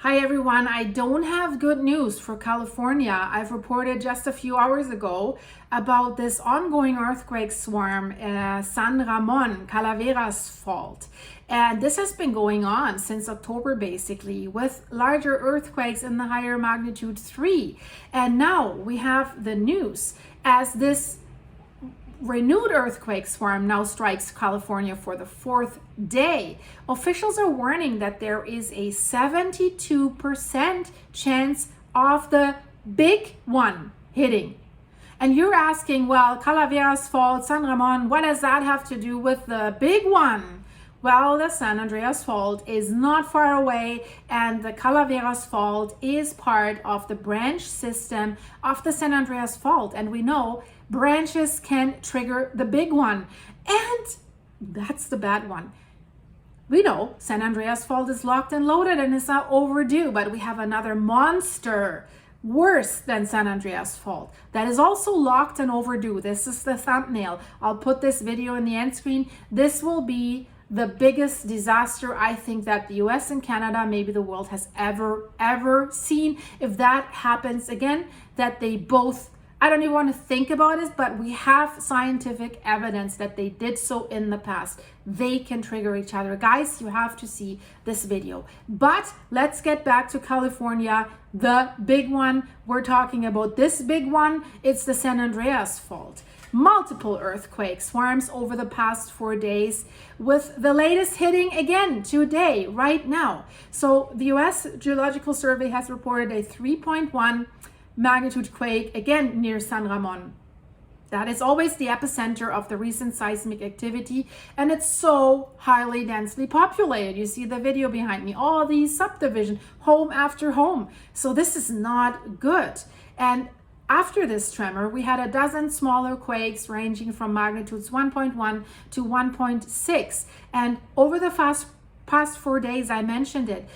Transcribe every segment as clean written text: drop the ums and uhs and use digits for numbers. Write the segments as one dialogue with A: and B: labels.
A: Hi everyone, I don't have good news for California. I've reported just a few hours ago about this ongoing earthquake swarm in San Ramon, Calaveras fault. And this has been going on since October basically, with larger earthquakes in the higher magnitude 3. And now we have the news as this renewed earthquake swarm now strikes California for the fourth day. Officials are warning that there is a 72% chance of the big one hitting. And you're asking, well, Calaveras fault, San Ramon, what does that have to do with the big one? Well, the San Andreas fault is not far away, and the Calaveras fault is part of the branch system of the San Andreas fault. And we know branches can trigger the big one, and that's the bad one. We know San Andreas fault is locked and loaded and is not overdue, but we have another monster worse than San Andreas fault that is also locked and overdue. This is the thumbnail. I'll put this video in the end screen. This will be the biggest disaster I think that the US and Canada, maybe the world, has ever seen. If that happens again, that they both, I don't even want to think about it, but we have scientific evidence that they did so in the past. They can trigger each other. Guys, you have to see this video. But let's get back to California, the big one. We're talking about this big one. It's the San Andreas fault. Multiple earthquake swarms over the past 4 days, with the latest hitting again today, right now. So the US Geological Survey has reported a 3.1 magnitude quake again near San Ramon. That is always the epicenter of the recent seismic activity, and it's so highly densely populated. You see the video behind me, all these subdivisions, home after home. So this is not good. And after this tremor, we had a dozen smaller quakes ranging from magnitudes 1.1 to 1.6. And over the past 4 days, I mentioned it,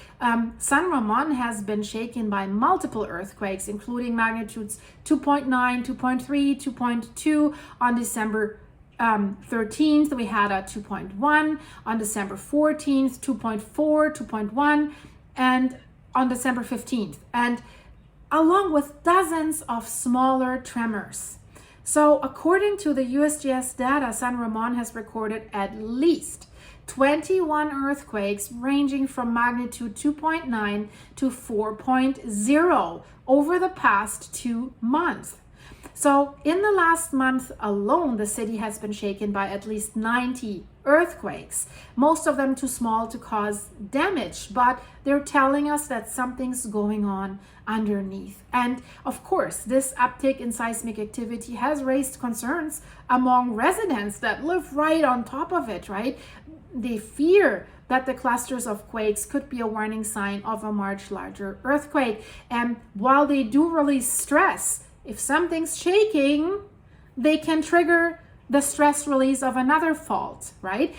A: San Ramon has been shaken by multiple earthquakes, including magnitudes 2.9, 2.3, 2.2 on December 13th. We had a 2.1 on December 14th, 2.4, 2.1, and on December 15th. And along with dozens of smaller tremors. So according to the USGS data, San Ramon has recorded at least 21 earthquakes ranging from magnitude 2.9 to 4.0 over the past 2 months. So in the last month alone, the city has been shaken by at least 90 earthquakes, most of them too small to cause damage, but they're telling us that something's going on underneath. And of course, this uptick in seismic activity has raised concerns among residents that live right on top of it, right? They fear that the clusters of quakes could be a warning sign of a much larger earthquake. And while they do release stress, if something's shaking, they can trigger the stress release of another fault, right?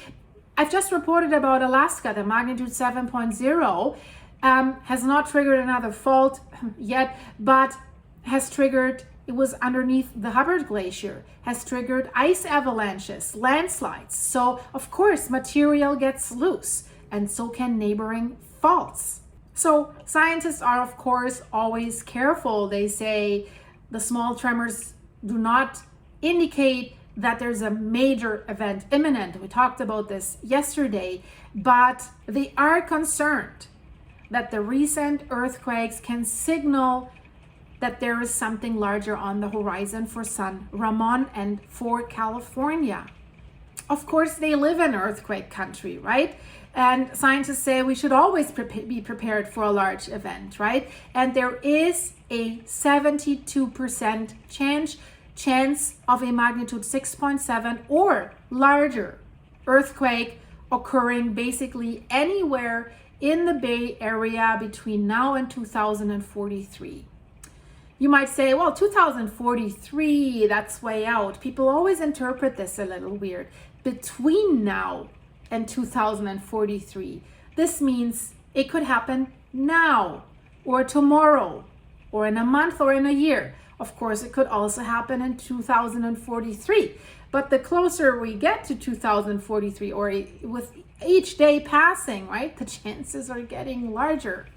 A: I've just reported about Alaska, the magnitude 7.0 has not triggered another fault yet, but has triggered, it was underneath the Hubbard Glacier, has triggered ice avalanches, landslides. So of course, material gets loose, and so can neighboring faults. So scientists are of course always careful. They say the small tremors do not indicate that there's a major event imminent. We talked about this yesterday, but they are concerned that the recent earthquakes can signal that there is something larger on the horizon for San Ramon and for California. Of course, they live in earthquake country, right? And scientists say we should always be prepared for a large event, right? And there is a 72% chance of a magnitude 6.7 or larger earthquake occurring basically anywhere in the Bay Area between now and 2043. You might say, well, 2043, that's way out. People always interpret this a little weird. Between now and 2043. This means it could happen now or tomorrow or in a month or in a year. Of course, it could also happen in 2043. But the closer we get to 2043, or with each day passing, right, the chances are getting larger.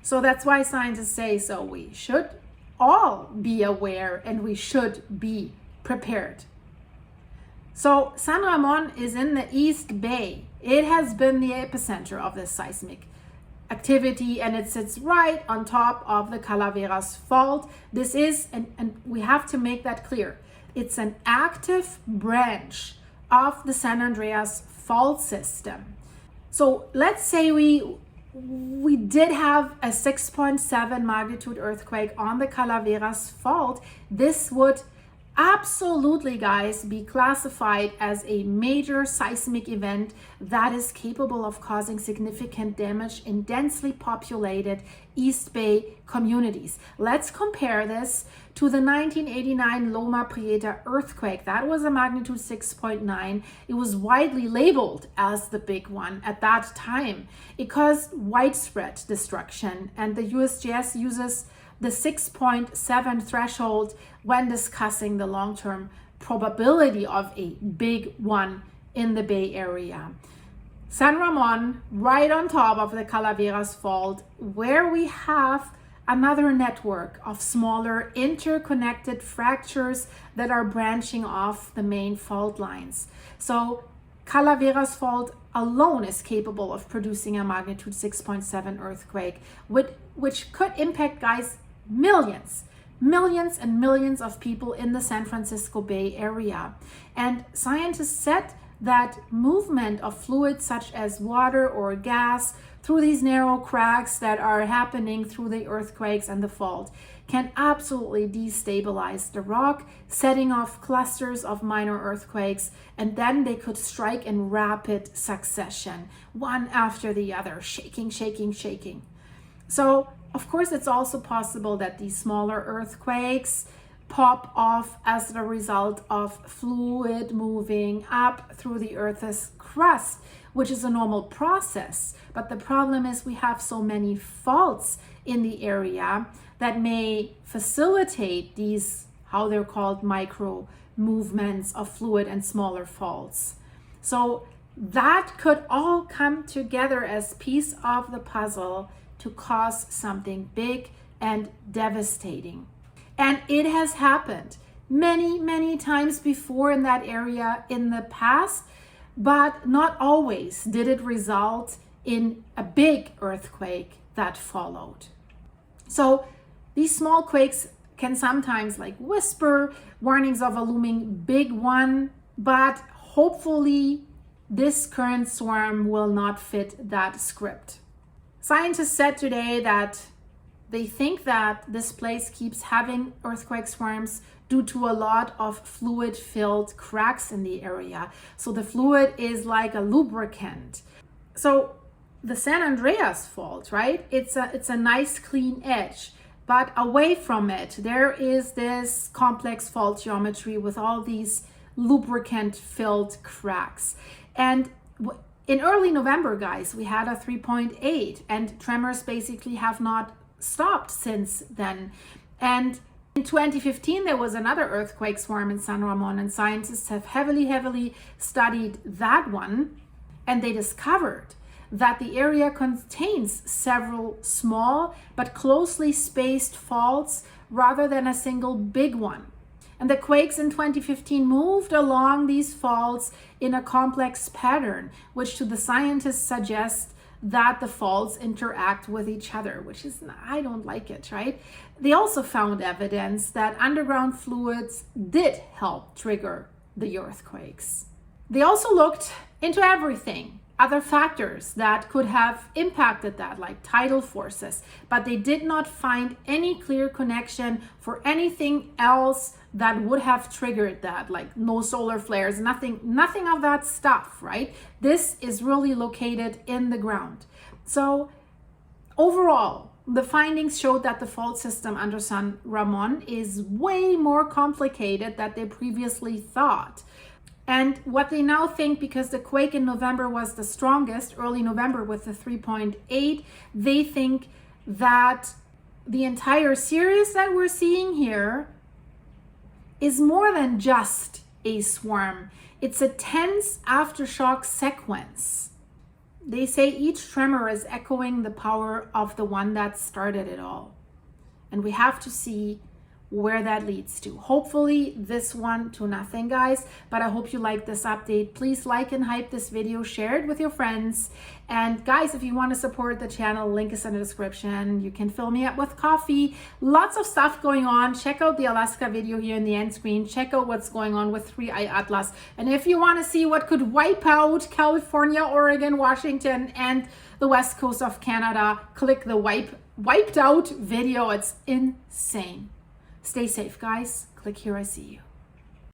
A: So that's why scientists say, so we should all be aware and we should be prepared. So San Ramon is in the East Bay. It has been the epicenter of this seismic activity, and it sits right on top of the Calaveras fault. This is, and we have to make that clear, it's an active branch of the San Andreas fault system. So let's say we did have a 6.7 magnitude earthquake on the Calaveras fault. This would absolutely, guys, be classified as a major seismic event that is capable of causing significant damage in densely populated East Bay communities. Let's compare this to the 1989 Loma Prieta earthquake. That was a magnitude 6.9. It was widely labeled as the big one at that time. It caused widespread destruction, and the USGS uses the 6.7 threshold when discussing the long-term probability of a big one in the Bay Area. San Ramon, right on top of the Calaveras fault, where we have another network of smaller interconnected fractures that are branching off the main fault lines. So Calaveras fault alone is capable of producing a magnitude 6.7 earthquake, which could impact, guys, millions and millions of people in the San Francisco Bay Area. And scientists said that movement of fluids such as water or gas through these narrow cracks that are happening through the earthquakes and the fault can absolutely destabilize the rock, setting off clusters of minor earthquakes, and then they could strike in rapid succession, one after the other, shaking. So of course, it's also possible that these smaller earthquakes pop off as the result of fluid moving up through the Earth's crust, which is a normal process. But the problem is we have so many faults in the area that may facilitate these, how they're called, micro movements of fluid and smaller faults. So that could all come together as piece of the puzzle to cause something big and devastating. And it has happened many times before in that area in the past, but not always did it result in a big earthquake that followed. So these small quakes can sometimes whisper warnings of a looming big one, but hopefully this current swarm will not fit that script. Scientists said today that they think that this place keeps having earthquake swarms due to a lot of fluid-filled cracks in the area. So the fluid is like a lubricant. So the San Andreas fault, right? It's a nice clean edge, but away from it, there is this complex fault geometry with all these lubricant-filled cracks. And in early November, guys, we had a 3.8, and tremors basically have not stopped since then. And in 2015, there was another earthquake swarm in San Ramon, and scientists have heavily studied that one, and they discovered that the area contains several small but closely spaced faults rather than a single big one. And the quakes in 2015 moved along these faults in a complex pattern, which to the scientists suggests that the faults interact with each other, which is, I don't like it, right? They also found evidence that underground fluids did help trigger the earthquakes. They also looked into everything, other factors that could have impacted that, like tidal forces, but they did not find any clear connection for anything else that would have triggered that, like no solar flares, nothing of that stuff, right? This is really located in the ground. So overall, the findings showed that the fault system under San Ramon is way more complicated than they previously thought. And what they now think, because the quake in November was the strongest, early November with the 3.8, they think that the entire series that we're seeing here is more than just a swarm. It's a tense aftershock sequence. They say each tremor is echoing the power of the one that started it all. And we have to see where that leads to. Hopefully this one to nothing, guys, but I hope you like this update. Please like and hype this video, share it with your friends. And guys, if you want to support the channel, link is in the description. You can fill me up with coffee. Lots of stuff going on. Check out the Alaska video here in the end screen. Check out what's going on with 3i Atlas. And if you want to see what could wipe out California, Oregon, Washington, and the west coast of Canada, click the wiped out video. It's insane. Stay safe, guys. Click here, I see you.